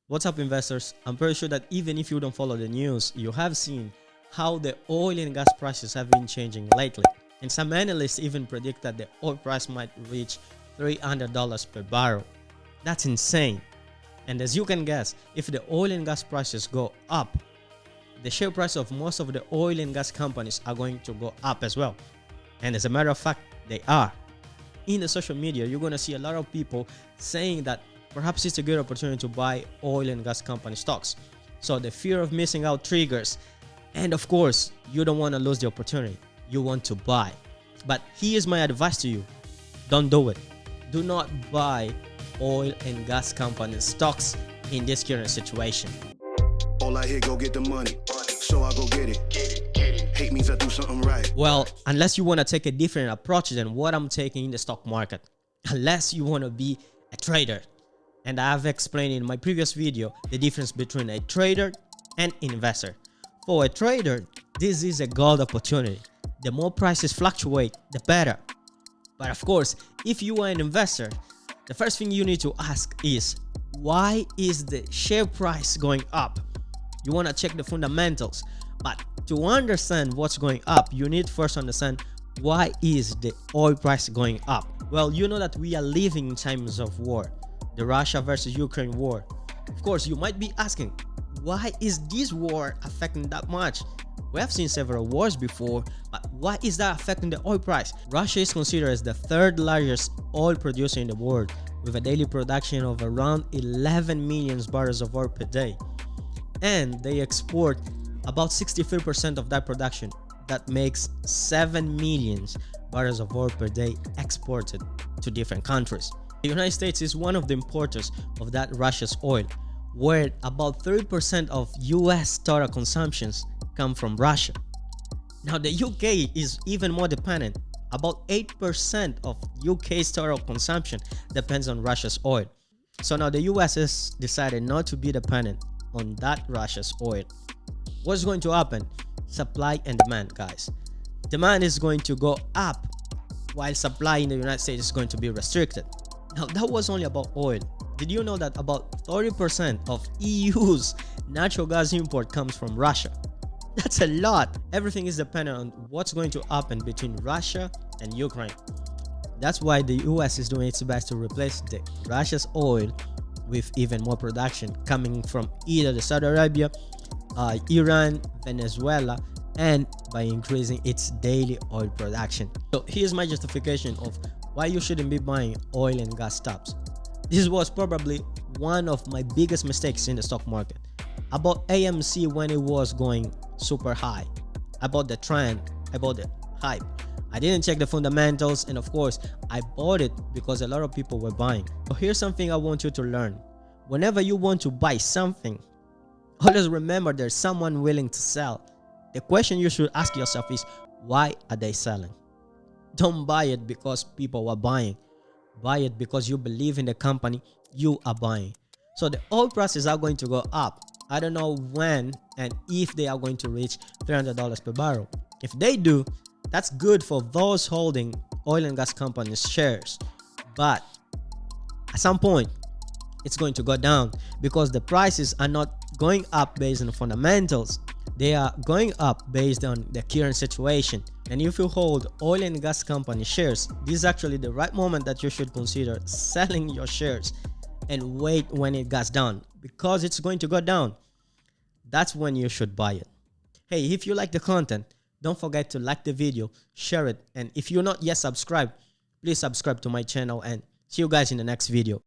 What's up, investors? I'm pretty sure that even if you don't follow the news, you have seen how the oil and gas prices have been changing lately. And some analysts even predict that the oil price might reach $300 per barrel. That's insane. And as you can guess, if the oil and gas prices go up, the share price of most of the oil and gas companies are going to go up as well. And as a matter of fact, they are. In the social media, you're going to see a lot of people saying that perhaps it's a good opportunity to buy oil and gas company stocks. So the fear of missing out triggers. And of course, you don't want to lose the opportunity. You want to buy. But here's my advice to you. Don't do it. Do not buy oil and gas company stocks in this current situation. All I hear, go get the money. So I go get it. Hate means I do something right. Well, unless you want to take a different approach than what I'm taking in the stock market. Unless you want to be a trader. And I've explained in my previous video the difference between a trader and investor. For a trader, this is a gold opportunity. The more prices fluctuate, the better. But of course, if you are an investor, the first thing you need to ask is, why is the share price going up? You want to check the fundamentals. But to understand what's going up, you need to first understand, why is the oil price going up? Well, you know that we are living in times of war. The Russia versus Ukraine war. Of course, you might be asking, why is this war affecting that much? We have seen several wars before, but why is that affecting the oil price? Russia is considered as the third largest oil producer in the world, with a daily production of around 11 million barrels of oil per day. And they export about 63% of that production. That makes 7 million barrels of oil per day exported to different countries. The United States is one of the importers of that Russia's oil, where about 30% of US total consumptions come from Russia. Now the UK is even more dependent. About 8% of UK's total consumption depends on Russia's oil. So now the US has decided not to be dependent on that Russia's oil. What's going to happen? Supply and demand, guys. Demand is going to go up, while supply in the United States is going to be restricted. Now that was only about oil. Did you know that about 30% of EU's natural gas import comes from Russia? That's a lot. Everything is dependent on what's going to happen between Russia and Ukraine. That's why the US is doing its best to replace the Russia's oil with even more production coming from either the Saudi Arabia, Iran, Venezuela, and by increasing its daily oil production. So here's my justification of why you shouldn't be buying oil and gas stocks. This was probably one of my biggest mistakes in the stock market. I bought AMC when it was going super high. I bought the trend, I bought the hype. I didn't check the fundamentals, and of course, I bought it because a lot of people were buying. So here's something I want you to learn. Whenever you want to buy something, always remember there's someone willing to sell. The question you should ask yourself is, why are they selling? Don't buy it because people are buying. Buy it because you believe in the company you are buying. So the oil prices are going to go up. I don't know when and if they are going to reach $300 per barrel. If they do, that's good for those holding oil and gas companies shares. But at some point, it's going to go down because the prices are not going up based on the fundamentals. They are going up based on the current situation. And if you hold oil and gas company shares, this is actually the right moment that you should consider selling your shares and wait when it goes down, because it's going to go down. That's when you should buy it. Hey, if you like the content, don't forget to like the video, share it, and if you're not yet subscribed, please subscribe to my channel, and see you guys in the next video.